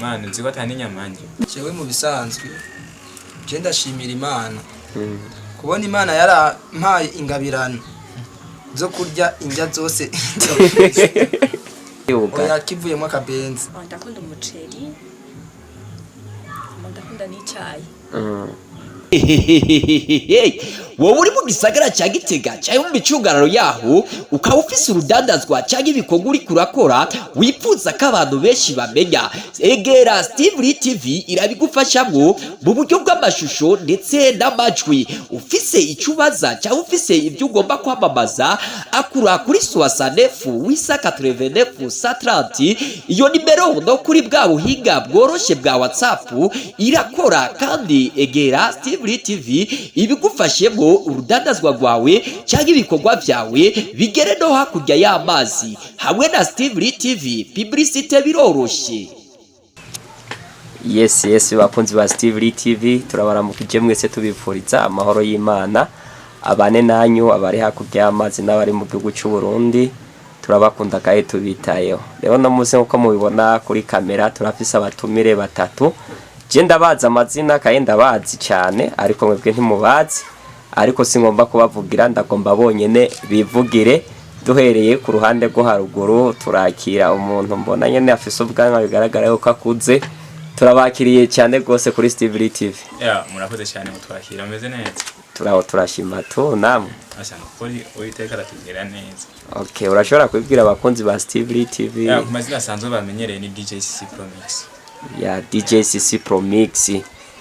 Mana nzi ko atani nyamanje. Jewe mu bisanzwe je ndashimira Imana. Kubona Imana yarampaye ingabirano zo kurya indya zose. Oya kivuyemo akabenzi. Ndakunda umuceri. Ndakunda n'icyayi. Wowe uri mu gisagara cya Gitega cyangwa mu micungararo yaho ukaba ufise urudandazwa cyangwa ibikorwa uri kurakora wifuza ko abantu benshi bamenya, egera Steve TV irabigufashamo mu buryo bw'amashusho ndetse n'amajwi. Ufise icyo ubaza cyangwa ufise ibyo ugomba kwamamaza, akura kuri 69 iyo nimero no kuri bwa buhinga bworoshye bwa WhatsApp irakora. Kandi egera Steve TV ibigufashemo urudandazwa rwawe cyangwa ibikorwa byawe bigere no hakurya y'amazi. Hamwe na Steve TV publicité biroroshye. Yes bakunzi ba Steve TV turabaramukije mwese tubipfuriza amahoro y'Imana abane nanyu abari hakurya y'amazi n'abari mu gihugu cy'u Burundi. Turabakunda kaye tubitayeho. Rero no muze uko mubibona kuri kamera turafise abatumire batatu. Je ndabaza amazina kaye ndabazi cyane ariko mwebwe ntimubazi, ariko singomba kubavugira ndagomba bonyene bivugire. Duhereye ku ruhande rwo haruguru turakira umuntu mbona nyene afise ubwanwa bigaragara yuko akuze. Turabakiriye cyane gose kuri Steve TV. Murakoze cyane mutwakira ameze neza. Turashima tu namwe. Asana kuri uyiteka ratugera neza. Okay, urashobora kubwira abakunzi ba Steve TV? Ku mazina asanzwe bamenyereye ni DJ CC Pro Mix. Ya DJ CC Pro Mix.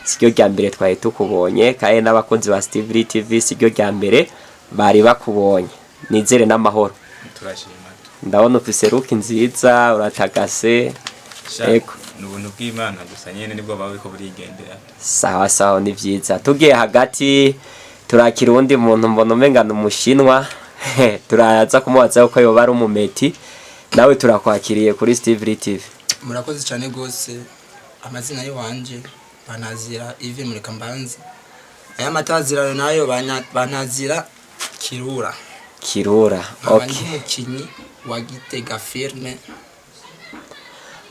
Sikyo rya mbere twaye tukubonye kaye n'abakunzi ba Steve TV sikyo rya mbere bari bakubonye. Nizere n'amahoro. Turashima. Ndabona ufise look nziza uratagase. Eko nubuntu bw'Imana gusa nyene nibwo bawe ko burigendera. Sawa ni vyiza. Tugiye hagati turakira undi muntu mbona umengana umushinwa. Turaza kumubaza uko yoba ari umumeti. Nawe turakwakiriye kuri Steve TV. Murakoze cyane gose. Amazina yo wanje banazira Ive muri Kambanzi. Aya matazira nayo banazira Kirura. Okay. Umukinyi wa Gitega Films.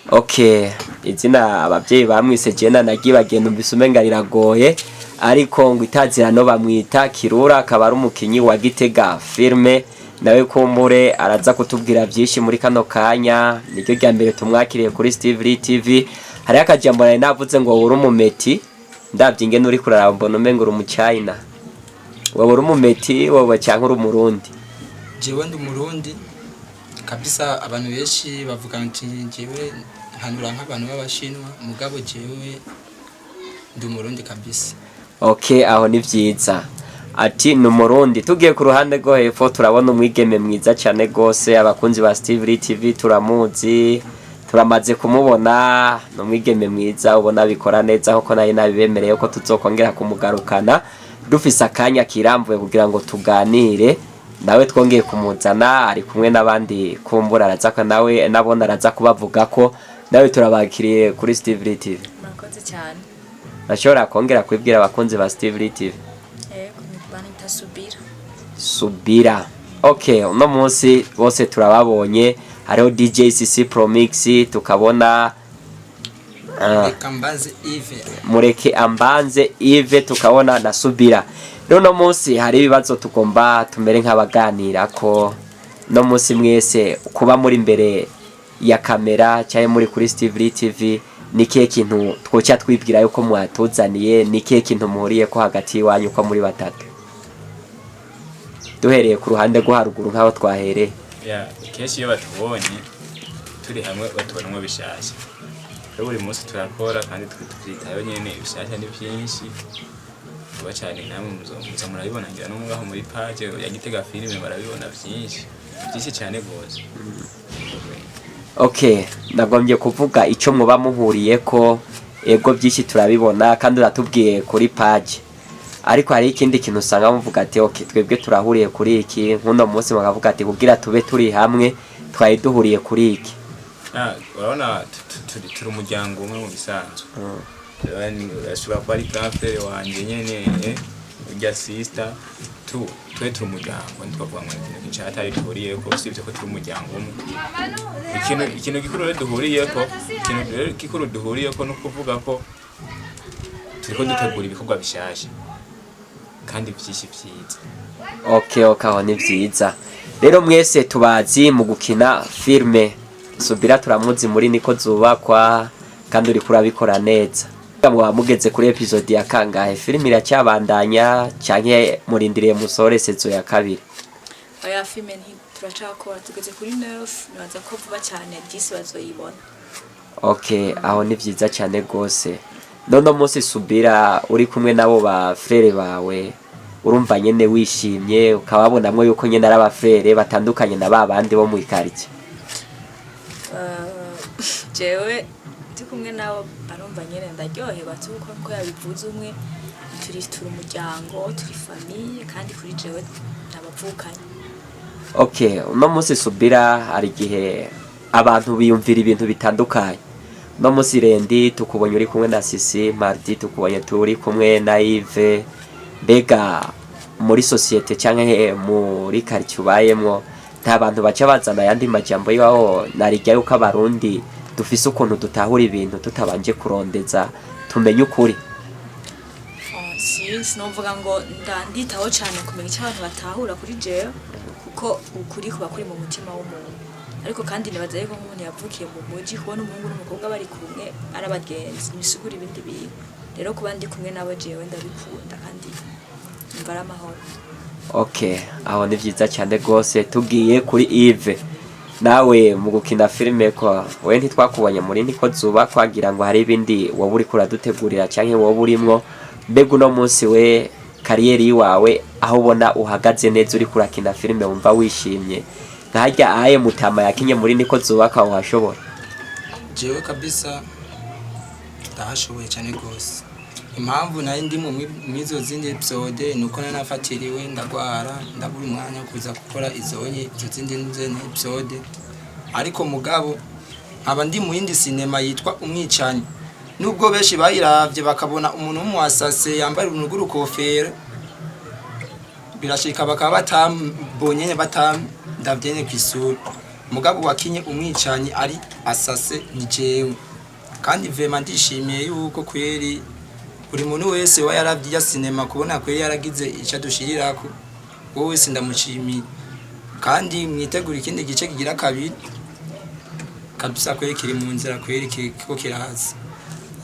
Okay, izina abavyeyi bamwise jena nagibagenda mbisumenga riragoye, ariko ngo itazira no bamwita Kirura, akaba ari umukinyi wa Gitega Films. Nawe kumbure araza kutubwira byinshi muri kano kanya. Niryo rya mbere tumwakiriye kuri Steve TV. Hari akajambo nawe navuze ngo uri umumeti, ndavye ingene uri kurara mbona umengo uri mu China. Wowe uri umumeti wowe cyangwa uri umurundi? Jewe ndi umurundi kabisa. Abantu benshi bavuga nti jewe hanura nk'abantu b'abashinwa, mugabo jewe ndi umurundi kabisa. Okay, aho ni vyiza. Ati numurundi. Tugiye ku ruhande rwo hepfo turabona umwigeme mwiza cyane gose. Abakunzi ba Steve TV turamuzi, turamaze kumubona. No mwigeme mwiza ubona bikora neza nko nayo nabibemereye ko tuzokongera kumugarukana dufise akanya kiramvuye kugira ngo tuganire nawe. Twongeye kumuzana ari kumwe n'abandi kumbura arazaka nawe nabona araza kubavuga ko nawe turabakiriye kuri Steve TV. Murakoze cyane. Nashobora kongera kwibwira abakunzi ba Steve TV? Subira. Okay, uno munsi bose turababonye. Hariho DJ CC Pro Mix, tukabona Mureke Ambanze Ive, tukabona na Subira. Rero munsi hari ibibazo tugomba tumere nk'abaganira ko no munsi mwese kuba muri imbere ya kamera cyane muri kuri Steve TV. Ni kihe kintu twoca twibwira yuko mwatuzaniye? Ni kihe kintu muhuriye ko hagati wanyu ko muri batatu? Duhereye ku ruhande rwo haruguru nkaho twahereye. Keshi iyo batubonye turi hamwe batubonamo bishashya. Rero buri munsi turakora kandi twitayo nyene bishashya ni byinshi. Tuba cyane namwe muzo murabibona ngira no ngaho muri page ya Gitega Films barabibona byinshi cyane gose. Okay, ndagombye kuvuga ico muba muhuriye ko ego byinshi turabibona kandi uratubwiye kuri page. Ariko hari ikindi kintu usanga muvuga ati okay twebwe turahuriye kuri iki, nkuno munsi bakavuga ati kugira tube turi hamwe twaye duhuriye kuri iki. Urabona turi umuryango umwe mu bisanzwe. Urashobora kuba ari grand frère wanje nyene ujya sister tu twe turi umuryango ntitwavuga ngo ikintu cyatari duhuriyeko usibye ko turi umuryango umwe. Ikintu gikuru rero duhuriyeko no kuvuga ko turiko dutegura ibikorwa bishasha kandi byinshi byiza. Okay, aho ni byiza. Rero mwese tubazi mu gukina filme. Subira turamuzi muri niko zubakwa kandi uri kurabikora neza. Mugeze kuri episode ya kangahe? Filme iracyabandanya canke murindiriye musore sezo ya kabiri? Oya, filme turacakora tugeze kuri 9, nibaza ko vuba cyane 10 bazoyibona. Okay, aho ni byiza cyane gose. None munsi Subira uri kumwe nabo ba frere bawe, urumva nyene wishimye ukababonamwe yuko nyene ari abafrere batandukanye na babandi bo mu ikarike? Jewe ndi kumwe nabo barumva nyene ndaryoherwa tuko ko yabivuze umwe turi umuryango turi famille kandi kuri jewe nabavukanye. Okay, uno munsi Subira ari gihe abantu biyumvira ibintu bitandukanye. No munsi Rendi tukubonye uri kumwe na Sisi, Mardi tukubonye turi kumwe na Yves. Mbega muri societe canke muri quartier ubayemwo nta bantu baca bazana yandi majambo yaho narijya yuko abarundi dufise ukuntu dutahura ibintu tutabanje kurondeza tumenye ukuri? Sinovuga ngo ndanditaho cyane kumenya icyo abantu batahura kuri jewe kuko ukuri kuba kuri mu mutima w'umuntu. Ariko kandi nibaza yuko nk'umuntu yavukiye mu muji kubona umuhungu n'umukobwa bari kumwe arabagenzi misugura ibindi bintu. Rero kuba ndi kumwe nabo jewe ndabikunda kandi mbara amahoro. Okay, aho ni byiza cyane gose. Tugiye kuri Yves, nawe mu gukina filme ko we ntitwakubonye muri niko zuba kwagira ngo hari ibindi wowe uri kuradutegurira canke wowe urimwo. Mbega uno munsi we kariyeri wawe aho ubona uhagaze neza uri kurakina filme wumva wishimye nkajya aye Mutama yakinye muri niko zuba ka washobora? Jewe kabisa ndahashoboye cyane gose. Impamvu nari ndi mu mizo zindi episode nuko nanafatiriwe ndagwara ndabura umwanya kuza gukora izo zindi episode. Ariko mugabo aba ndi mu yindi sinema yitwa Umwicanyi. Nubwo benshi bayiravye bakabona umuntu w'umwasase yambara urunuguru kofere, birashika bakaba batambonye batandavyenye kwisura. Mugabo wakinye Umwicanyi ari asase ni jewe. Kandi vema ndishimiye yuko kweri buri muntu wese wa yaravye ya sinema kubona kweri yaragize icyo dushirirako. Wowe wese ndamushimiye. Kandi mwitegura ikindi gice kigira kabiri. Kabisa kweri kiri mu nzira kweri kiko kirahaza.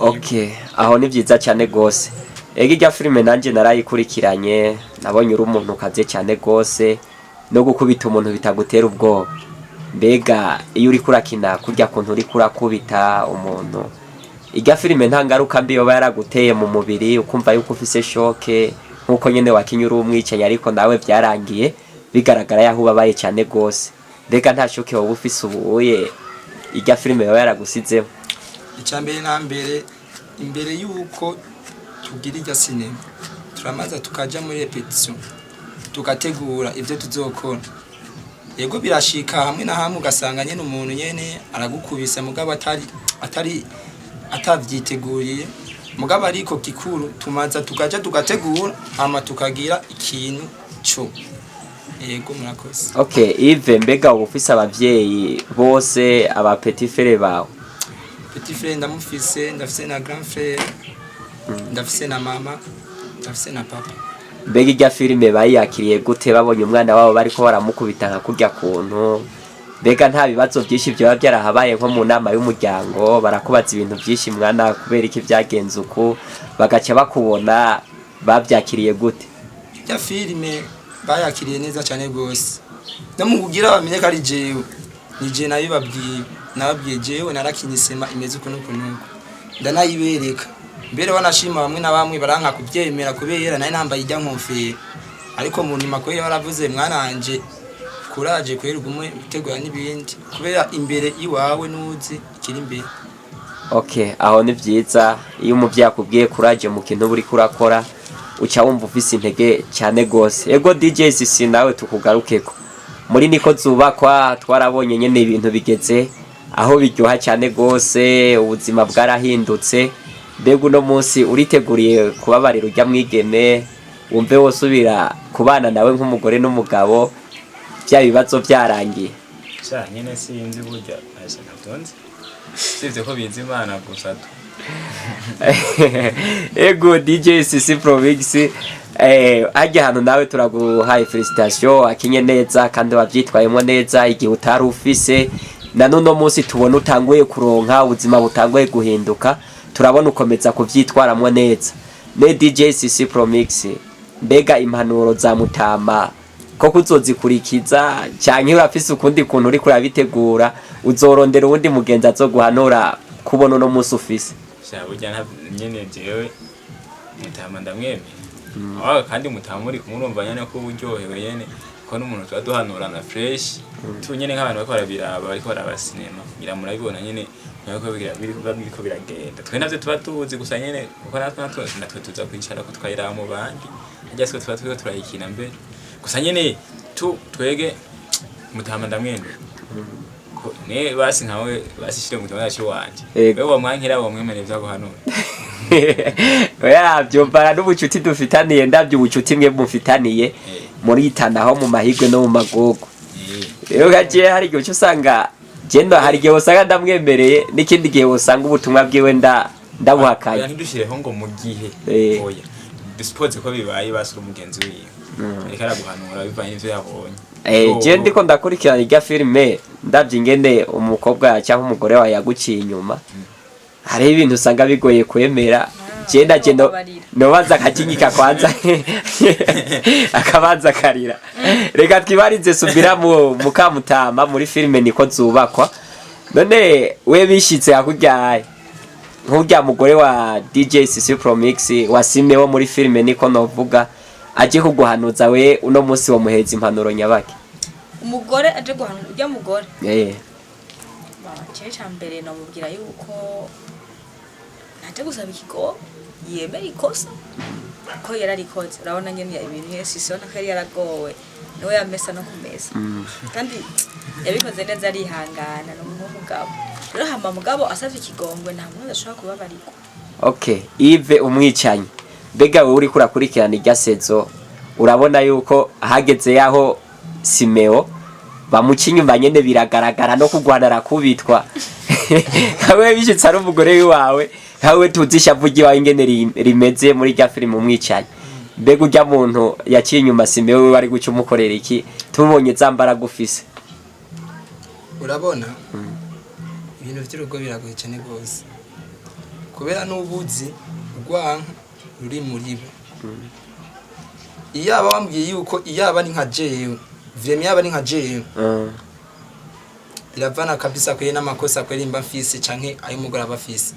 Okay, aho ni byiza cyane gose. Ega ijya filme nanje narayikurikiranye, nabonye uri umuntu kaze cyane gose no gukubita umuntu bitagutera ubwoba. Mbega iyo uri kurakina kurya kuntu uri kurakubita umuntu, ijya filme nta ngaruka mbi yoba yaraguteye mu mubiri ukumva yuko ufise shoke nkuko nyene wakinye uri Umwicanyi ariko nawe byarangiye bigaragara yaho ubabaye cyane gose? Mbega nta shoke wowe ufise ubuye ijya filme yoba yaragusizeho? Icyambere na mbere imbere yuko tugira ijya sinema turamaza tukaja muri repetition tugategura ibyo tuzokora. Yego birashika hamwe na hamwe ugasanga nyene umuntu nyene aragukubisa mugabo atavyiteguriye. Mugabo ariko kikuru tumaza tukaja tugategura hama tukagira ikintu cyo. Yego murakoze. Okay, Yves, mbega ufise abavyeyi bose aba petit frère bawe? Petit frère ndamufise, ndafise na grand frère, ndafise na mama, ndafise na papa. Mbega ijya filme bayakiriye gute babonye umwana wabo bariko baramukubita nka kurya kuntu? Mbega nta bibazo byinshi byo byarahabaye nko mu nama y'umuryango barakubaza ibintu byinshi mwana kubera iki byagenze uko bagaca bakubona babyakiriye gute? Ya filme bayakiriye neza cyane gose. No mu kugira bamenye ko ari jewe. Ni je nababwiye jewe narakinyisema imeze uko nuko nuko. Ndanayibereka. Mbere banashima bamwe na bamwe baranka kubyemera kubera nayo nambaye ijya nkomfera. Ariko mu nyuma ko baravuze mwananje kuraje kwera gumwe utegura n'ibindi kubera imbere iwawe nuzi ikiri imbere. Okay, aho ni byiza iyo umuvyi akubwiye kuraje mu kintu buri kurakora uca wumva ufise intege cyane gose. Ego DJ Sisi nawe tukugarukeko. Muri niko zubakwa twarabonye nyene ibintu bigeze aho biryoha cyane gose, ubuzima bwarahindutse. Mbega uno munsi uriteguriye kubabarira ujya mwigeme wumve wosubira kubana nawe nk'umugore n'umugabo bya bibazo byarangiye? sha nyene sinzi burya asha natonze sivyo ko bizi Imana gusa tu. Ego DJ CC Promix ajya hano nawe turaguhaye felicitation, akinye neza kandi wavyitwayemo neza igihe utari ufise na none munsi tubona utanguye kuronka ubuzima butanguye guhinduka, turabona ukomeza kuvyitwaramwo neza. Ne DJ CC Promix, mbega impanuro za Mutama ko kuzozikurikiza canke urafise ukundi kuntu uri kurabitegura, uzorondera uwundi mugenzi azoguhanura kubona no munsi ufise? Sha burya nyene jewe Mutama ndamwemeye. Kandi Mutama muri kumurumva nyene ko uburyohewe yene ko n'umuntu twaduhanurana fresh tu nyene nk'abantu bariko barabiraba bariko baraba cinema ngira murabibona nyene nako biriko biragenda. Twe navyo tuba tuzi gusa nyene kuko natwe tuza kwicara ko twayira mu bandi ajya se tuba turayikina mbere gusa nyene twege Mutama ndamwemeye. Ne basi nkawe basishire Mutama yacu wanje wewe wamwankira wamwemere vyaguhanura. Oya byumvana n'ubucuti dufitaniye, ndavyo ubucuti mwe mufitaniye muri itanaho mu mahigwe no mu magogo. Rero gaje hari igihe usanga genda hari igihe usanga ndamwemereye n'ikindi gihe usanga ubutumwa bwiwe ndabuhakaye. Ntidushireho ngo mu gihe oya dispose ko bibaye basura umugenzi wiwe ariko araguhanura bivanye n'ivyo yabonye. Je ndiko ndakurikirana irya filme ndavye ingene umukobwa cyangwa umugore wawe yaguciye inyuma, hari ibintu usanga bigoye kwemera. Jenda nobaza akakinyika kwanza akabanza karira. Reka twibarize subira mu Mukamutama muri filme niko zubakwa. None we bishitse akujyaye nk'urya mugore wa DJ CC Promix wasimeho muri filme niko novuga aje kuguhanuza we uno munsi wo muheza impanuro nyabaki? Umugore aje guhanuza urya mugore cyeca mbere namubwira yuko ntaje gusaba ikigo yemera ikosa ko yararikoze. Urabona nyene ibintu yesi sona ko yaragowe niwe yamesa no kumesa kandi yabikoze neza arihangana n'umugabo. Rero hamba mugabo asavye ikigongwe nta muntu ashobora kubabariko. Okay, Yves umwicanyi, mbega wowe uri kurakurikirana irya sezo urabona yuko hageze yaho Simeo bamukinyumva nyene biragaragara no kugwanara kubitwa kawe bishitse ari umugore wawe kawe tuzisha vugi wawe ingene rimeze muri rya film umwicanyi. Mbega urya muntu yaciye inyuma Simeo bari guca umukorera iki tubonye zambara gufise? Urabona ibintu by'urugo biragoye cyane gose kubera n'ubuzi rwanka ruri muri bo. Iyaba wambwiye yuko iyaba ni nka jewe vremi yaba ni nka jewe biravana kabisa kwe n'amakosa kweri imba mfise canke ayo mugora bafise.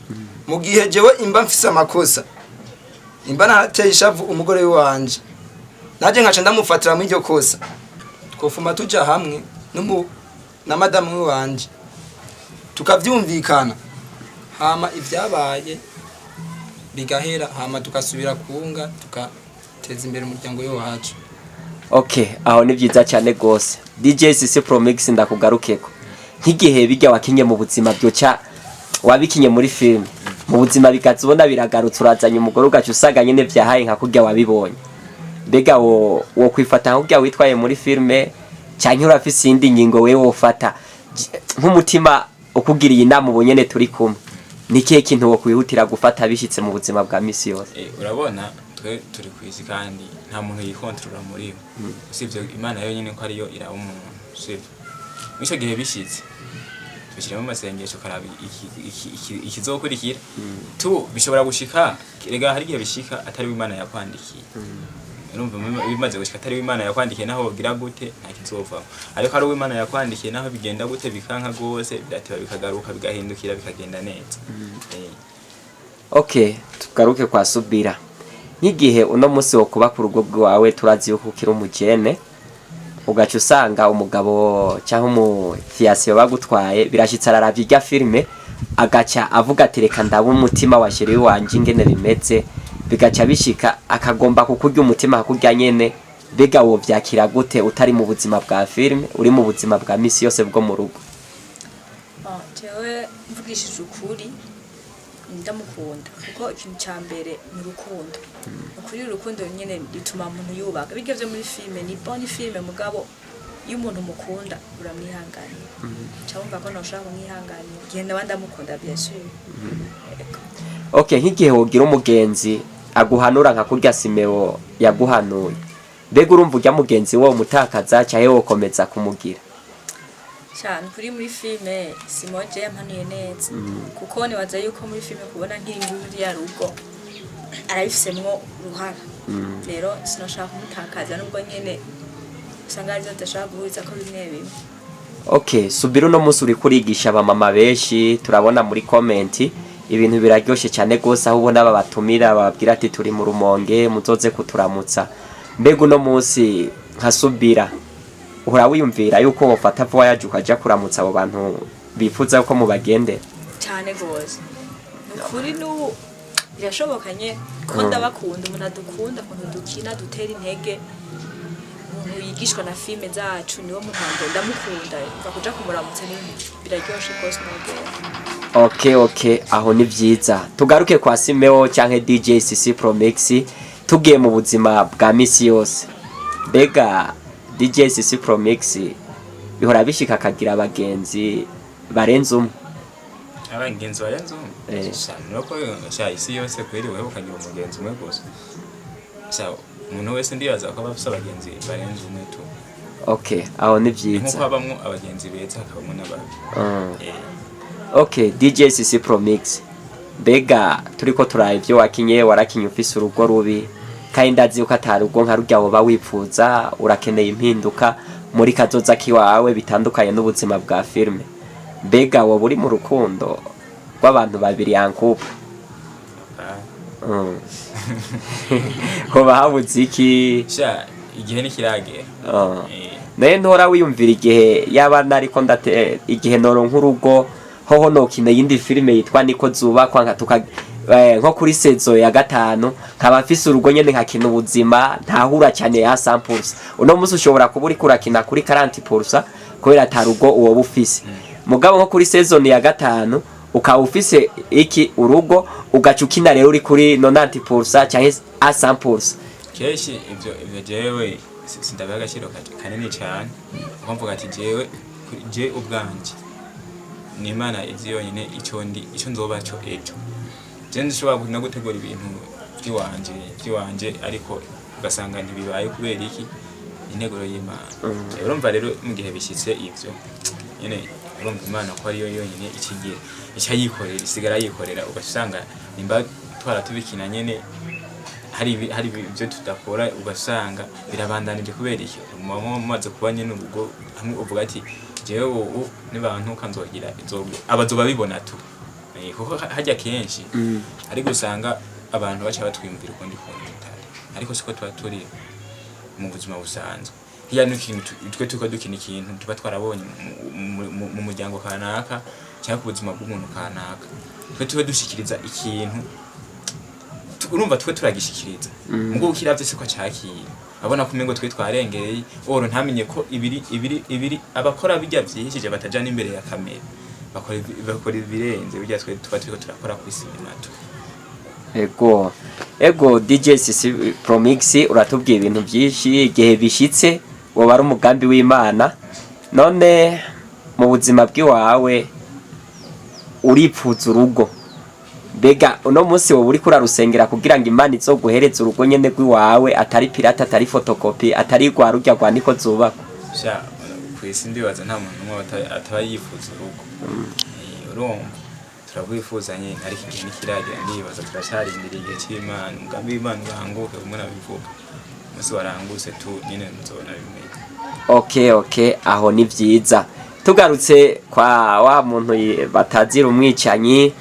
Mu gihe jewe imba mfise amakosa imba nateye ishavu umugore wanje naje nkaca ndamufatira mu iryo kosa twofuma tuja hamwe na madamu wanje tukavyumvikana hama ivyabaye bigahera hama tukasubira kunga tukateza imbere umuryango yo wacu. Okay, aho ni byiza cyane gose. DJ CC Promix ndakugarukeko. Nk'igihe bijya wakinye mu buzima byoca wabikinye muri film. Mu buzima bikazibona biragarutse urazanye umugore ugacu usaganye ne vyahaye nka kurya wabibonye. Mbega wo kwifata nk'urya witwaye muri filme cyangwa urafise indi ngingo wewe wofata nk'umutima ukugiriye inama ubonyene turi kumwe. Nikihe kintu wo kwihutira gufata bishitse mu buzima bwa misi yose? Urabona twe turi kwisi kandi nta muntu yikontrola muri yo. Usivye Imana yo nyene ko ari yo ira umuntu. Usivye Misho gihe bishitse bishiramo amasengesho karabi ikizokurikira tu bishobora gushika rega hari gihe bishika atari Imana yakwandikiye. Urumva bimaze gushika atari Imana yakwandikiye naho gira gute nta kizova. Ariko ari Imana yakwandikiye naho bigenda gute bikanka gose birateba bikagaruka bigahindukira bikagenda neza. Okay, tugaruke kwa subira. Nk'igihe uno munsi wo kuba ku rugo rwawe turazi yuko ukiri umujene ugaca usanga umugabo cyangwa umufiyasi bagutwaye birashitse araravye irya filme agaca avuga ati reka ndaba umutima washiriwe wanje ingene bimeze bigaca bishika akagomba kukurya umutima hakurya nyene. Mbega wo vyakira gute utari mu buzima bwa filme uri mu buzima bwa misi yose bwo mu rugo? Jewe mvugishije ukuri ndamukunda kuko ikintu cya mbere ni urukundo ukuri urukundo nyine rituma umuntu yubaka biryo byo muri filime ni bonne filime mugabo iyo umuntu mukunda uramwihanganira cyangwa ko nashaka kumwihanganira igihe nabandi amukunda bien sûr. Okay, nk'igihe wogira umugenzi aguhanura nka kurya Simeo yaguhanuye mbega urumva ujya mugenzi wo mutakaza cyahe wokomeza kumugira cyane kuri muri filime Simoje yampanuye neza kuko nibaza yuko muri filime kubona nk'inguru ya rugo arabifisemwo uruhara rero sinashaka kumutakaza nubwo nyene usanga ari ndashaka guhuriza ko bimwe bimwe. Okay, subira no musi uri kurigisha abamama benshi turabona muri comment ibintu biraryoshe cyane gose aho ubona babatumira bababwira ati turi mu rumonge muzoze kuturamutsa mbega no musi nkasubira uhora wiyumvira yuko wofata vuba yaje ukaja kuramutsa abo bantu bifuza ko mubagende cyane gose ukuri nu birashobokanye ko ndabakunda umuntu adukunda umuntu dukina dutera intege umuntu yigishwa na filime zacu niwo muhango ndamukunda bakuja kumuramutsa n'ibintu biraryoshe gose n'ubwo. Okay, aho ni vyiza tugaruke kwa Simeo canke DJ CC Promex tugiye mu buzima bwa misi yose mbega DJ CC Promex bihora bishika akagira abagenzi barenze umwe abagenzi barenze umwe nuko isi yose kwiriwe ukagira umugenzi umwe gusa so umuntu wese ndibaza ko bafite abagenzi barenze umwe tu. Okay, aho ni vyiza nkuko habamwo abagenzi beza hakabamwo n'ababi. Okay, DJ CC Promex mbega turiko turaba ivyo wakinye warakinye ufise urugo rubi kandi ndazi uko atari urugo nka rujya woba wipfuza urakeneye impinduka muri kazoza kiwawe bitandukanye n'ubuzima bwa filme mbega wowe uri mu rukundo rw'abantu babiri yankupa hoba habuze iki sha igihe nikiragera naye ntora wiyumvira igihe yabana ariko igihe noro nk'urugo hoho nokina yindi filime yitwa niko zubakwa nka nko kuri sezo ya 5 nkaba mfise urugo nyene nkakina ubuzima ntahura cyane ya 100%. Uno musi ushobora kuba uri kurakina kuri 40% kubera atarugo uwo bufise mugabo nko kuri season ya 5 ukaba ufise iki urugo ugacukina rero uri kuri 90% cyangwa 100%. Keshi ivyo jewe sindabaga agaciro kanini cyane ukumvuga ati je ubwanje ni Imana izi yonyine icyo nzoba cyo ejo je ndishobora no gutegura ibintu by'iwanje ariko ugasanga ntibibaye kubera iki integuro y'Imana. Urumva rero mu gihe bishyitse ivyo nyene urumva Imana ko ari yo yonyine ikigira icyayikorera isigara yikorera ugasanga nimba twara tubikina nyene hari ibyo tudakora ugasanga birabandanije kubera iki maze kuba nyene urugo hamwe uvuga ati jewe ubu nibantu kanzogira abazoba bibona tu kuko hajya kenshi ariko usanga abantu bacha batwimvira uko ndikunda bitari ariko siko tuba turi mu buzima busanzwe hiya n'ikintu twe tuko dukina ikintu tuba twarabonye mu muryango kanaka cyangwa ku buzima bw'umuntu kanaka twe tuba dushikiriza ikintu urumva twe turagishikiriza ngo ukiravye siko cyakira abona kumengo twe twarengereye oro ntamenye ko ibiri abakora bijya vyihishije batajana imbere ya kamera bakora ibirenze bijya twe tuba turiko turakora ku sinema tu. Ego DJ CC Promex uratubwiye ibintu byinshi igihe bishitse woba ari umugambi w'Imana none mu buzima bw'iwawe uripfuza urugo mbega uno munsi wowe uri kurarusengera kugira ngo Imana izoguhereze urugo nyene rw'iwawe atari pirate atari photocopy atari rwa rujya rwa niko zubakwa sha kwisi ndibaza nta muntu umwe atayifuza urugo urumva turabwifuza nyine ariko igihe nikiragira ndibaza turasharindira igihe cy'Imana umugambi w'Imana uranguke umwana bivuga musi waranguse tu nyine nzona bimeye. Okay, aho ni vyiza tugarutse kwa wa muntu batazira umwicanyi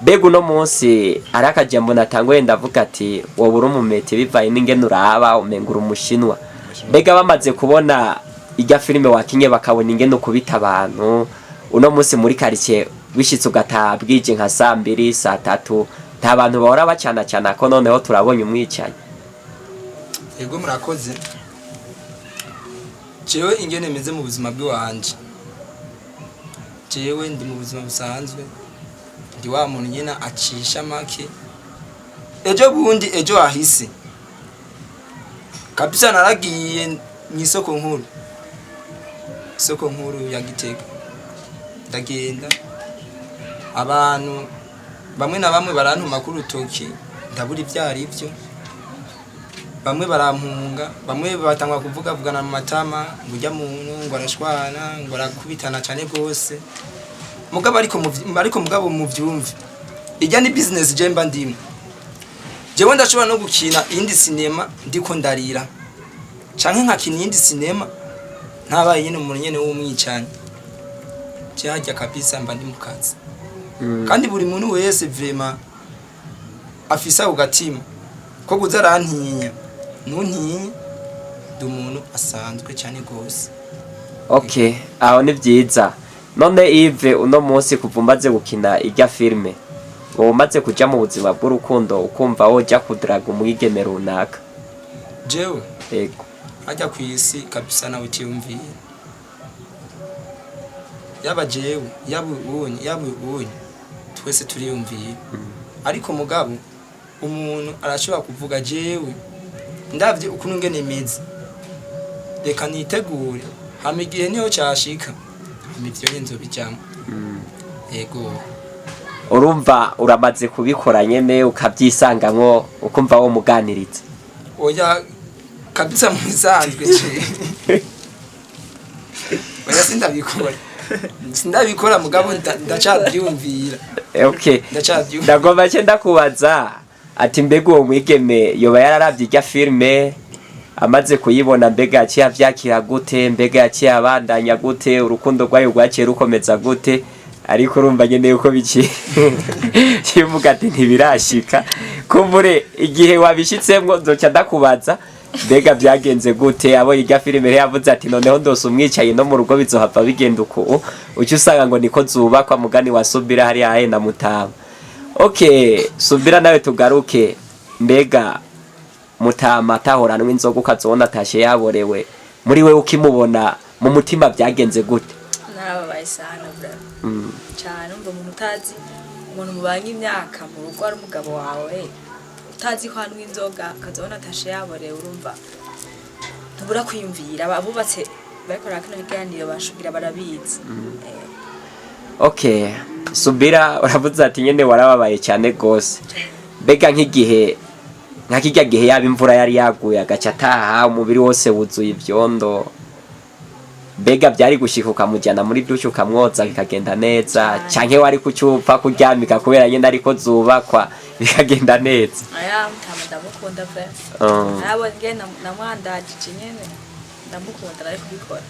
mbega uno munsi ari akajambo natangoye ndavuga ati wowe uri umumete bivaye n'ingene uraba umengura umushinwa mbega bamaze kubona ijya filime wakinye bakabona ingene ukubita abantu uno munsi muri quartier bishitse ugatabwije nka 2 3 nta bantu bahora bacana cyane ko noneho turabonye umwicanyi. Yego murakoze jewe ingene meze mu buzima bw'iwanje jewe ndi mu buzima busanzwe ndi wa muntu nyine acisha make. Ejo ahise kabisa naragiye mw'isoko nkuru ya Gitega, ndagenda abantu bamwe na bamwe barantuma ku rutoki ndabura ivyari byo, bamwe barampunga, bamwe batangwa vugana mu matama ngo ujya muntu ngo arashwana ngo arakubitana cyane gose, mugabo ariko mugabo mu vyumve ijya ni business je mba ndimo. Jewe ndashobora no gukina indi sinema ndiko ndarira canke nkakina indi sinema ntabaye nyine umuntu nyene w'umwicanye, cyajya kabisa mba ndi mu kazi. Kandi buri muntu wese vraiment afisa ugatima ko guzarantinya ntuntinya, ndi umuntu asanzwe cyane gose. Okay, aho ni byiza. None Yves, uno munsi kuvumbaze gukina ijya filme, ngo umaze kuja mu buzima bw'urukundo ukumva woja kudraga umwigeme runaka? Jewe yego ajya kwisi kabisa nawe cyumviye, yaba jewe yaba ubonye twese turiyumviye. Ariko mugabo umuntu arashobora kuvuga jewe ndavye ukuntu ngene imeze, reka nitegure hama igihe niho cyashika imivyo yenzo bijamo. Yego urumva uramaze kubikora nyene ukabyisangamwo ukumva wo muganiriza? Oya kabisa musanzwe je oya sindabikora mugabo ndacabyumvira. Okay, ndagomba cyenda kubaza ati mbega uwo mwigeme yoba yararavye ijya filme amaze kuyibona, mbega yaciye avyakira gute, mbega yaciye abandanya gute, urukundo rwayo rwaciye rukomeza gute? Ariko urumva nyene yuko biki kivuga ati ntibirashika, kumbure igihe wabishitsemwo nzoca ndakubaza mbega byagenze gute. Abo ijya filme yavuze ati noneho ndose umwicaye no mu rugo bizohava bigenda uko, uci usanga ngo niko zubakwa, mugani wa Subira hari ahe na Mutama. Okay, Subira nawe tugaruke, mbega Mutama atahoranwe inzoga ukazona atashe yaborewe, muri we ukimubona mu mutima byagenze gute? Narababaye sana bra. Cyane umva umuntu utazi, umuntu mubanye imyaka mu rugo ari umugabo wawe utazi ko hanwe inzoga akazona atashe yaborewe, urumva ntubura kwiyumvira. Abubatse bakora kino kiganiro bashugira barabizi. Okay, Subira uravuze ati nyene warababaye cyane gose, mbega nk'igihe nk'akijya gihe yaba imvura yari yaguye agaca ataha umubiri wose wuzuye ivyondo, mbega byari gushika ukamujyana muri dushe ukamwoza bikagenda neza, canke wari kucyupfa kuryamika kubera nyene ariko zubakwa bikagenda neza? Aya Mutama ndamukunda pe. Nabonye ngena namwandagije nyene ndamukunda ariko bikora.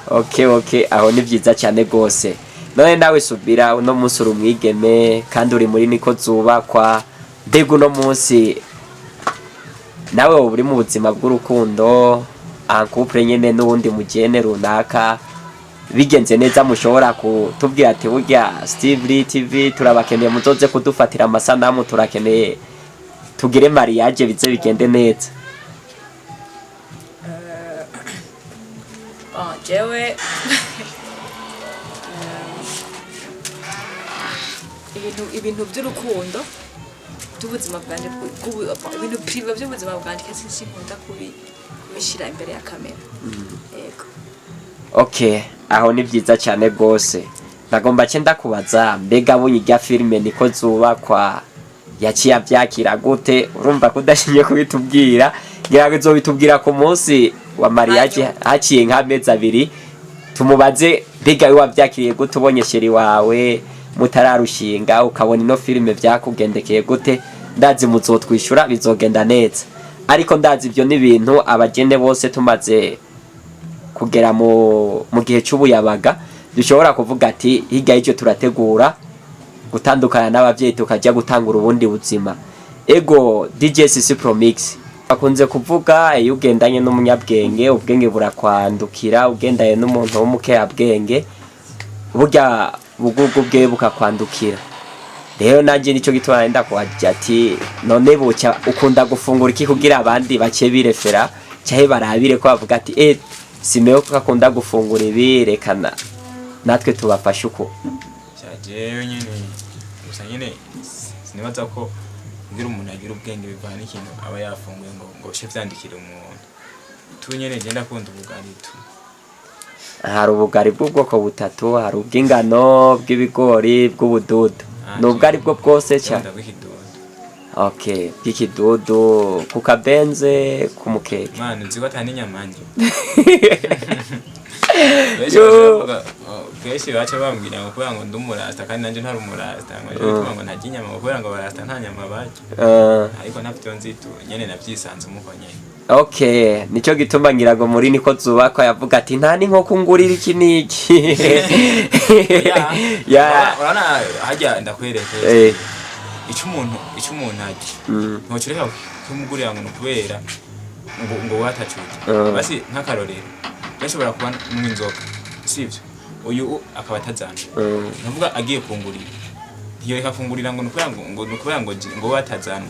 Okay, aho ni byiza cyane gose. None nawe Subira uno munsi uri umwigeme kandi uri muri niko zubakwa, mbega uno munsi nawe uri mu buzima bw'urukundo couple nyene n'ubundi mugene runaka, bigenze neza mushobora kutubwira ati burya Steve TV turabakeneye muzoze kudufatira amasanamu, turakeneye tugire mariage bize bigende neza? Jewe ibintu by'urukundo by'ubuzima bwanje, ibintu prive by'ubuzima bwanje kasi sinkunda kubishira imbere ya kamera. Yego. Okay, aho ni byiza cyane gose. Nagomba cyenda kubaza mbega bunyi ijya filme niko zubakwa yaciye avyakira gute? Urumva kudashinye kubitubwira, ngira ngo bitubwira ku munsi wa mariage haciye nk'amezi abiri, tumubaze mbega we wavyakiriye gute ubonye sheri wawe mutararushinga ukabona ino filme vyakugendekeye gute? Ndazi muzotwishura bizogenda neza, ariko ndazi ibyo ni ibintu abagene bose tumaze kugera mu gihe cy'ubuyabaga dushobora kuvuga ati hirya y'icyo turategura gutandukana n'abavyeyi tukajya gutangura ubundi buzima. Ego DJ CC Pro Mix bakunze kuvuga iyo ugendanye n'umunyabwenge ubwenge burakwandukira, ugendanye n'umuntu w'umukeyabwenge burya bugugu bwe bukakwandukira. Rero nanje nico gitwara nda kwaje ati none buca ukunda gufungura iki kugira abandi bake birefera cyahe barabire ko bavuga ati simeo kakunda gufungura ibi rekana natwe tubafasha uko cyaje nyine gusa nyene sinibaza ko kugira umuntu agira ubwenge bivana n'ikintu aba yafunguye ngo chef yandikire umuntu tu nyene genda kunda ubugari tu. hari ubugari bw'ubwoko butatu, hari ubw'ingano, bw'ibigori, bw'ubududu. Nubwo ari bwo bwose cyane. Okay, bw'ikidudu, ku kabenze, ku mukeke. Mwana nzi ko atani nyamanje. Kenshi baca bambwira ngo kubera ngo ndumurasta kandi nanje ntari umurasta ngo ntajya inyama kubera ngo barasta nta nyama barya. Ariko nafite nzitu nyene navyisanze umuko nyene. Okay, nico gituma ngirago muri niko zubakwa yavuga ati nta n'inkoko ngurira iki niki. Ya urana hajya ndakwereke. Ico umuntu aje. Ntocereka kumugurira ngo kubera ngo watacuye. Basi nkakarorero. Bashobora kuba mw'inzoka. Sivyo. Uyu akaba atazana. Navuga agiye kungurira. Iyo reka kungurira ngo nukubera ngo watazana.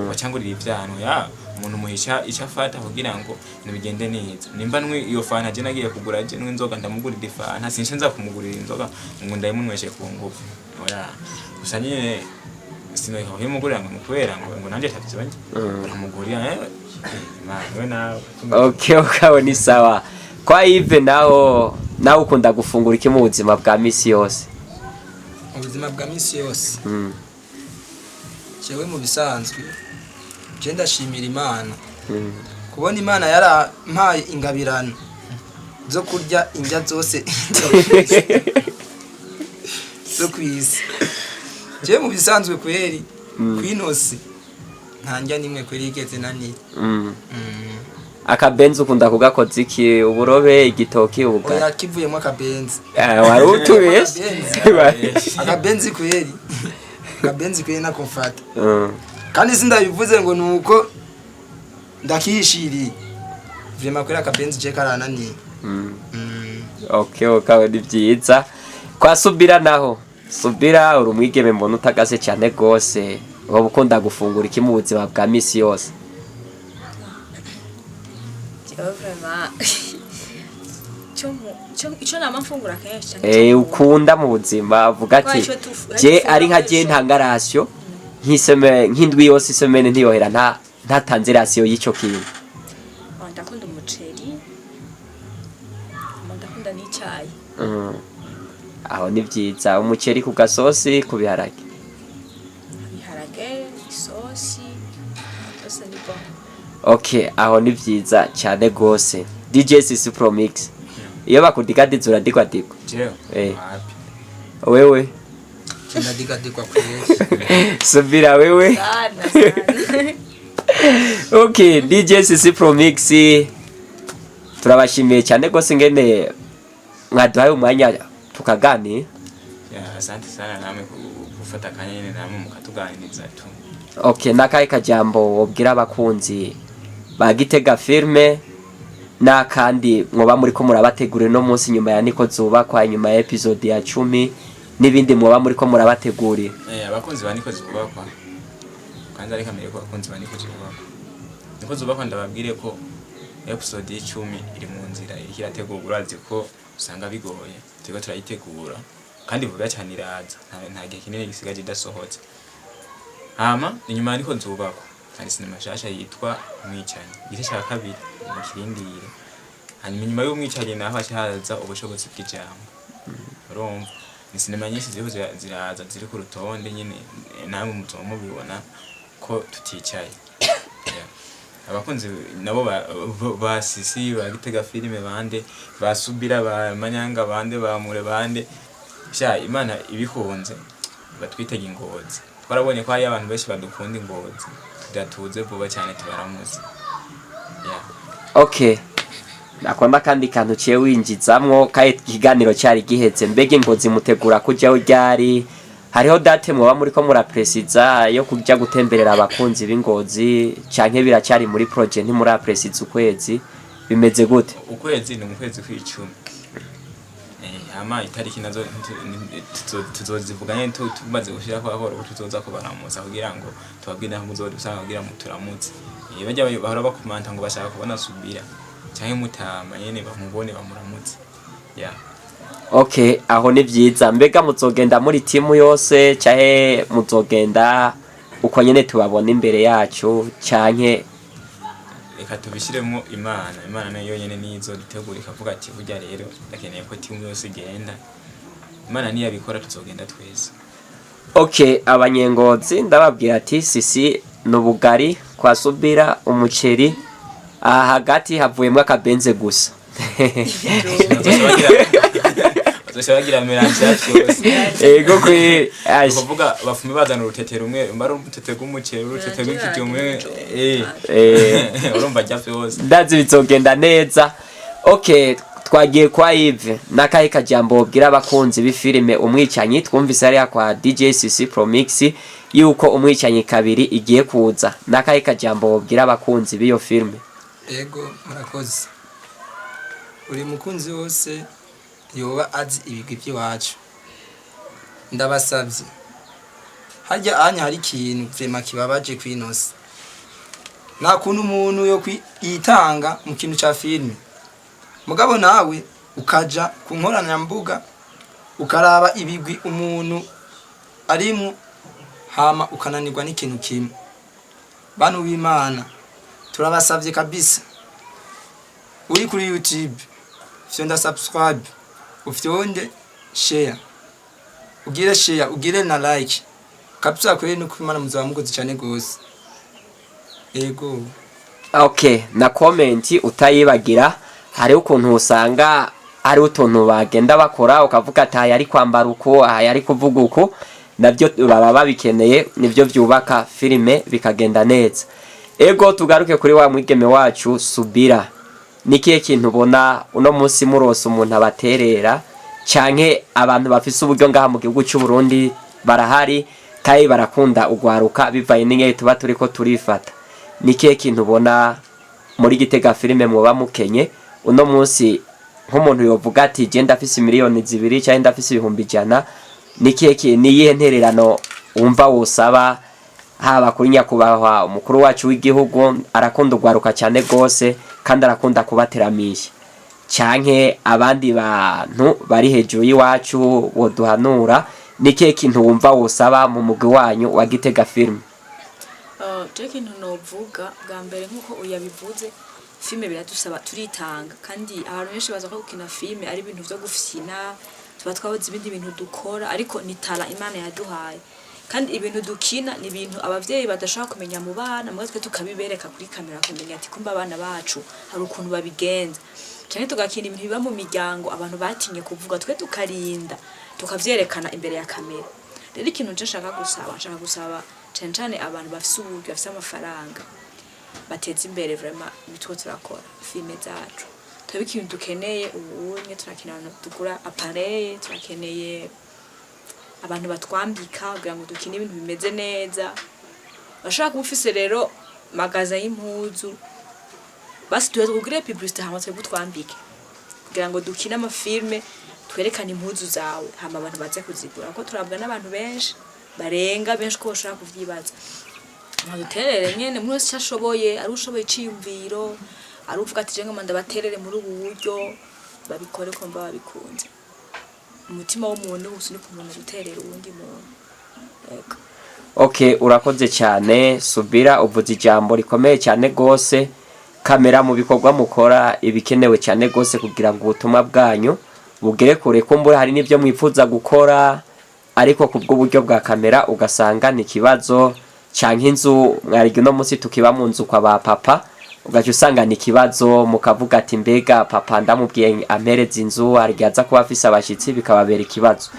Wacangurira ivyano ya umuntu muhisha icafata kugira ngo nibigende neza. Nimba nwe iyo fana je nagiye kugura je n'inzoga ndamugurira ifana sinshe nza kumugurira inzoga ngo ndayimunweshe ku ngufu. Oya. Gusa nyine sinoye ko yimugurira ngo kubera ngo nanje tafize banje. Baramugurira we nawe. Okay, ukawe ni sawa. Kwa Yves nawe ukunda gufungura iki mu buzima bwa misi yose? Mu buzima bwa misi yose. Jewe mu bisanzwe je ndashimira Imana. Kubona Imana yarampaye ingabirano zo kurya indya zose zo kwisi. Je mu bisanzwe kweri kwinosi ntanjya nimwe kweri igeze nani. Akabenzi ukunda kugakoza iki? Uburobe, igitoki, ubugari? Oya kivuyemo akabenzi. Wari utubeshe? Akabenzi kweri. Akabenzi kweri nakumfata. Kandi sindabivuze ngo nuko ndakishiriye. Vraiment kweri akabenzi je karananiye. Okay, ukawe ni byiza. Kwa Subira naho. Subira uri umwigeme mbona utagase cyane gose. Wowe ukunda gufungura iki mu buzima bwa misi yose? Ico nama mfungura kenshi ukunda mu buzima vuga ati je ari nka je ntangarasyo nk'indwi yose isomene ntiyohera ntatanze rasiyo y'ico kintu. Ndakunda umuceri, ndakunda n'icyayi. Aho ni byiza. Umuceri ku gasosi, ku biharage? Biharage, isosi, byose ni bon. Okay, aho ni byiza cyane gose. DJ Sisi Pro Mix. Iyo bakudigaditse uradigwadikwa? Jewe. Wewe? Ndadigadikwa kweri. Subira wewe? Sana. Okay, DJ Sisi Pro Mix. Turabashimiye cyane gose ngene mwaduhaye umwanya tukagani. Asante sana namwe gufata kanya nyene namwe mukatuganiriza tu. Okay, nakaye kajambo wobwira abakunzi ba Gitega Filme nakandi mwoba muri ko murabategura no munsi nyuma ya niko zubakwa nyuma ya episode ya 10 nibindi mwoba muri ko murabategurira. Abakunzi ba niko zubakwa kandi ari kamere ko abakunzi ba niko zubakwa. Niko zubakwa ndababwire ko episode ya 10 iri mu nzira irategurwa urazi ko usanga bigoye. Tiko turayitegura kandi vuga cyane iraza nta gihe kinini gisigaje idasohotse. Hama inyuma niko zubakwa kandi sinema shasha yitwa Umwicanyi igice cya kabiri mu kirindire. Hanyuma inyuma y'Umwicanyi naho haza ubushobozi bw'ijambo. Urumva ni sinema nyinshi ziraza ziri ku rutonde nyine namwe muzomubibona ko tuticaye. Abakunzi nabo ba Sisi ba Gitega Filme bande basubira ba Manyanga bande ba Mure bande sha Imana ibihunze batwitega Ingozi. Twarabonye ko hari abantu benshi badukunda Ingozi tudatuze vuba cyane tubaramuzi. Okay, nakunda kandi kantu ciye winjizamwo kaye kiganiro cyari gihetse mbege Ingozi mutegura kujyaho ryari? Hariho date mwoba muri ko murapresiza yo kujya gutemberera abakunzi b'Ingozi canke biracyari muri project ntimurapresiza ukwezi bimeze gute? Ukwezi ni mu kwezi kw'icumi. Hama itariki nazo tuzozivuganye tumaze gushira ko ahoro tuzoza kubaramuza kugira ngo tubabwire aho muzodusanga kugira muturamutse. Bajya bahora bakomanta ngo bashaka kubona Subira canke Mutama nyene bamubone bamuramutse. Okay, aho ni vyiza. Mbega muzogenda muri timu yose cyahe muzogenda uko nyene tubabona imbere yacu canke reka tubishiremo imana nayo yonyene nizo dutegura ikavuga ati burya rero ndakeneye ko timu yose igenda, imana niyo abikora tuzogenda twese. Okay, abanyengozi ndababwira ati sisi nubugari kwa Subira umuceri aha hagati havuyemo akabenze gusa. Bagira melange yose. Ego kwe kuvuga bafume bazana urutete rumwe mbara urutete rw'umuceri urutete rw'ikiti umwe urumva jyafe hose ndazi bizogenda neza. Okay, twagiye kwa Yves nakahe kajambo bwira abakunzi b'ifilime umwicanyi twumvise ari kwa DJ CC Promix yuko umwicanyi kabiri igiye kuza, nakahe kajambo bwira abakunzi b'iyo filime? Ego murakoze. Uri mukunzi wose yoba azi ibigwi by'iwacu ndabasabye hajya anya hari ikintu vrema kibabaje kwinosa nta kuntu umuntu yo kwitanga mu kintu ca filime mugabo nawe ukaja ku nkoranyambuga ukaraba ibigwi umuntu arimwo hama ukananirwa n'ikintu kimwe. Bantu b'Imana turabasabye kabisa, uri kuri YouTube fyonda subscribe ufyonde share ugire na like kabisa kweli nuko Imana muzaba mukoze cyane gose. Ego Okay, na comment utayibagira hari ukuntu usanga ari utuntu bagenda bakora ukavuga ati yari kwambara uko yari kuvuga uko, nabyo baba babikeneye nibyo byubaka filime bikagenda neza. Ego tugaruke kuri wa mwigeme wacu Subira, nikiye kintu ubona uno munsi murose umuntu abaterera canke abantu bafise uburyo ngaha mu gihugu cy'u Burundi barahari kandi barakunda ugwaruka bivaye n'inye tuba turiko turifata, nikiye kintu ubona muri Gitega filime muba mukenye uno munsi nk'umuntu yovuga ati je ndafise miliyoni 2 cyangwa ndafise 100,000 nikiye niyihe ntererano wumva wosaba haba kuri nyakubahwa umukuru wacu w'igihugu arakunda ugwaruka cyane gose kandi arakunda kubateramisha canke abandi bantu bari hejuru y'iwacu woduhanura nikiye kintu wumva wosaba mu mugwi wanyu wa Gitega Film? Je kintu novuga bwa mbere nkuko uyabivuze filme biradusaba turitanga kandi abantu benshi baza ko gukina filme ari ibintu byo gufyina tuba twabuze ibindi bintu dukora ariko nitara Imana yaduhaye kandi ibintu dukina ni ibintu abavyeyi badashaka kumenya mu bana mwe twe tukabibereka kuri kamera kumenya ati kumba abana bacu hari ukuntu babigenza cyane tugakina ibintu biba mu miryango abantu batinye kuvuga twe tukarinda tukavyerekana imbere ya kamera. Rero ikintu nje nshaka gusaba cyane abantu bafise uburyo bafise amafaranga bateza imbere vraiment bitwo turakora filme zacu tuba ikintu dukeneye ubunye turakina tugura appareil turakeneye abantu batwambika kugira ngo dukine ibintu bimeze neza bashaka kubufise rero magaza y'impuzu basi tuwe tugire publicité hama twe gutwambike kugira ngo dukine amafilme twerekane impuzu zawe hama abantu baze kuzigura ko turabwa n'abantu benshi barenga benshi ko bashaka kuvyibaza nkaduterere nyene muri wese cyashoboye ari ushoboye ciyumviro ari uvuga ati jenga manda baterere muri ubu buryo babikore ko mba babikunze umutima w'umuntu usuni ku muntu guterera uwundi muntu. Ego Okay, urakoze cyane Subira, uvuze ijambo rikomeye cyane gose. Kamera mu bikorwa mukora ibikenewe cyane gose kugira ngo ubutumwa bwanyu bugere kure, kumbura hari nibyo mwifuza gukora ariko kubw'uburyo bwa kamera ugasanga ni kibazo canke inzu mwarigi no munsi tukiba mu nzu kwa ba papa ugaje usanga ni kibazo mukavuga ati mbega papa ndamubwiye ampereza inzu arigyaza kuba afise abashitsi bikababera ikibazo.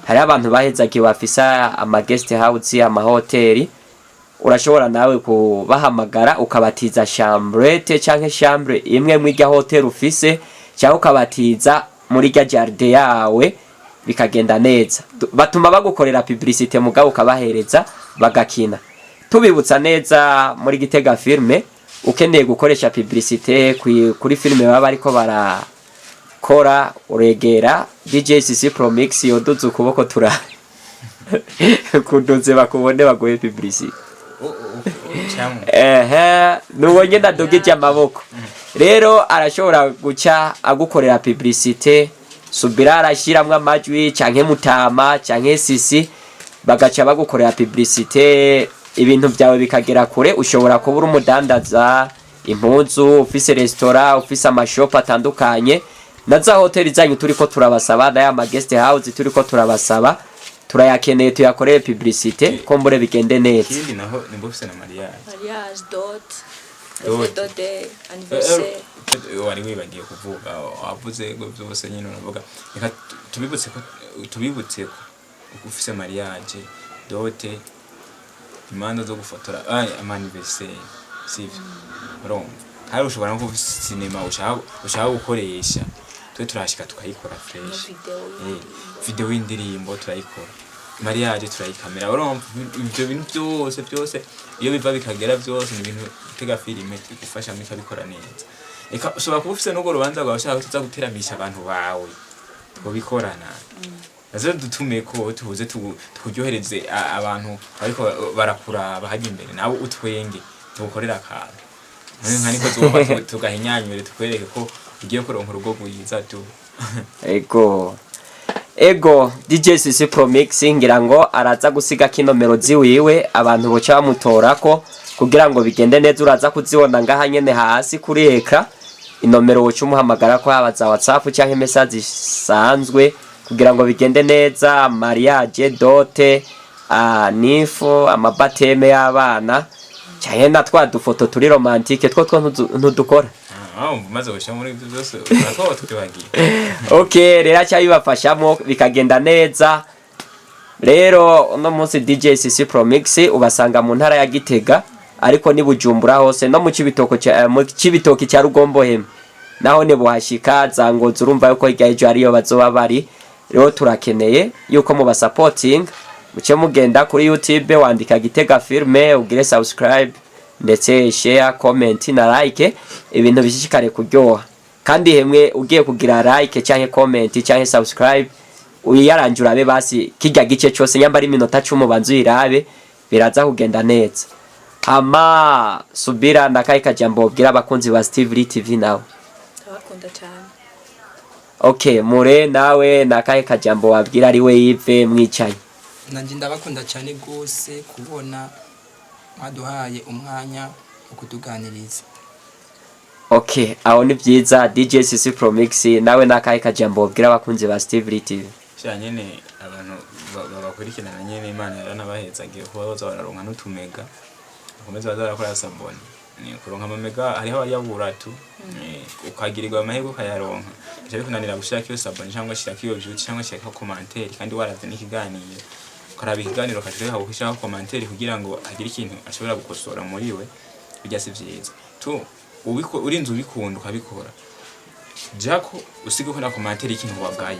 Hari abantu bahezagiye bafisa ama guest house ama hoteli, urashobora nawe kubahamagara ukabatiza chambrette canke chambre imwe mu irya hotel ufise cyangwa ukabatiza muri rya jardin yawe bikagenda neza, batuma bagukorera publicité mugabo ukabahereza bagakina. Tubibutsa neza muri Gitega Filme ukeneye gukoresha publicité kuri filme baba ariko barakora uregera DJ CC Promix yoduze ukuboko tura kuduze bakubone bagoye publicité. Nubonye ndadugije amaboko rero arashobora guca agukorera publicité Subira arashiramwe amajwi canke Mutama canke Sisi bagaca bagukorera publicité ibintu byawe bikagera kure. Ushobora kubura umudandaza impuzu, ufise restaurant, ufise amashop atandukanye na za hoteli zanyu turiko turabasaba na ya guest house turiko turabasaba turayakeneye tuyakoreye publicité ko mbure bigende neza. Ikindi naho nimba ufise na mariage dot anniversaire wari wibagiye kuvuga wavuze ngo byose nyine uravuga reka tubibutse ko ufise mariage dote imanda zo gufotora anniversaire sivyo urumva hari ushobora no kufise cinema ushaka gukoresha twe turashika tukayikora fresh video y'indirimbo turayikora mariage turayikamera urumva ibyo bintu byose iyo biva bikagera byose ni ibintu GITEGA filime igufasha muri kabikora neza. Eka ushobora kuba ufise n'ubwo rubanza rwawe ushaka tuza guteramisha abantu bawe tubikorana azo dutume ko tubuze tukuryohereze abantu ariko barakuraba haje imbere nawe utwenge tugukorera akantu nkaniko zoma tugahinyanyure tukwereke ko ugiye kuronka urugo rwiza tu ego DJ Sisi Pro Mix ngira ngo araza gusiga kinomero ziwiwe abantu boca bamutorako kugira ngo bigende neza. Uraza kuzibona ngaha nyene hasi kuri ekra inomero woca umuhamagara ko habaza WhatsApp cyangwa message sanzwe kugira ngo bigende neza. Mariage dote nifo amabateme y'abana cyane na twa dufoto turi romantique two ntudukora maze gushyira muri ibyo byose urakora tukibagiye. Okay rero cyabibafashamo bikagenda neza. Rero uno munsi DJ Sisi Pro Mix ubasanga mu ntara ya Gitega ariko ni Bujumbura hose no mu Cibitoki cya Rugombohema naho ne buhashika zangoza urumva yuko hirya ariyo bazoba bari. Rero turakeneye yuko mu supporting muce mugenda kuri YouTube wandika GITEGA filme ugire subscribe ndetse share comment na like ibintu bishishikare kuryoha. Kandi hemwe ugiye kugira like cyangwa comment cyangwa subscribe uyaranjura abe basi kijya gice cyose nyamba ari minota 10 banzu irabe biraza kugenda neza. Ama subira nakaye kajambo bwira abakunzi ba Steve TV nawe abakunda cyane. Okay mure nawe nakaye kajambo wabwira ari we Yves mwicaye. Nanjye ndabakunda cyane gose kubona mwaduhaye umwanya wo kutuganiriza. Okay aho ni byiza DJ Sisi Pro Mix nawe nakaye kajambo bwira abakunzi ba Steve TV. Cyanyene abantu babakurikirana nyene Imana yaranabahezagiye kuba bazaronka n'utumega ukomeza bazarakora samboni ni kuronka amamega hariho abayabura tu ukagirirwa amahego kayaronka cyari kunanira gushaka iyo samboni cyangwa shaka iyo view cyangwa shaka commentaire kandi waravye n'ikiganiro ukaraba ikiganiro kashire hawo kushaka commentaire kugira ngo agire ikintu ashobora gukosora muri we bijya si vyiza tu urinze ubikunda ukabikora jako usige ko na commentaire ikintu wagaye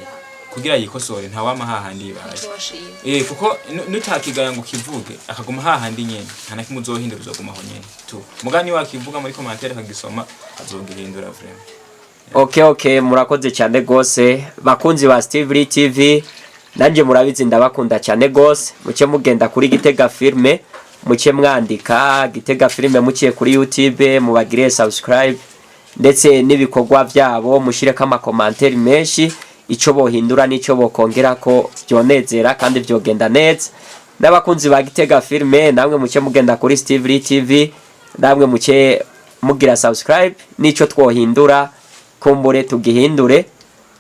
kugira yikosore nta wama hahandi baje kuko nutakigaya ngo kivuge akaguma hahandi nyene nta nakimwe uzohindura uzogumaho nyene tu mugani wakivuga muri commentaire kagisoma azogihindura vraiment. Okay murakoze cyane gose bakunzi ba Steve TV nanje murabizi ndabakunda cyane gose muce mugenda kuri GITEGA filme muce mwandika GITEGA filme muciye kuri YouTube mubagire subscribe ndetse n'ibikorwa byabo mushireka ama commentaire menshi ico bohindura nico bokongera ko byonezera kandi byogenda neza. N'abakunzi ba GITEGA filme namwe muce mugenda kuri Steve TV namwe muce mugira subscribe nico twohindura kumbure tugihindure.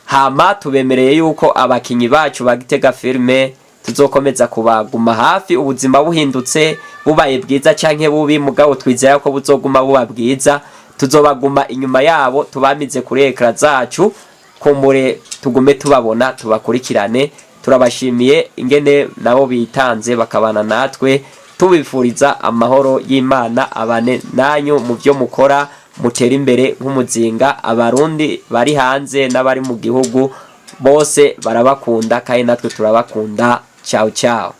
Hama tubemereye yuko abakinyi bacu ba GITEGA filme tuzokomeza kubaguma hafi ubuzima buhindutse bubaye bwiza canke bubi mugabo twizera ko buzoguma buba bwiza tuzobaguma inyuma yabo tubamize kuri ekra zacu kumbure tugume tubabona tubakurikirane. Turabashimiye ingene nabo bitanze bakabana natwe tubifuriza amahoro y'Imana abane nanyu mu byo mukora mutera imbere nk'umuzinga. Abarundi bari hanze n'abari mu gihugu bose barabakunda kandi natwe turabakunda. Ciao ciao.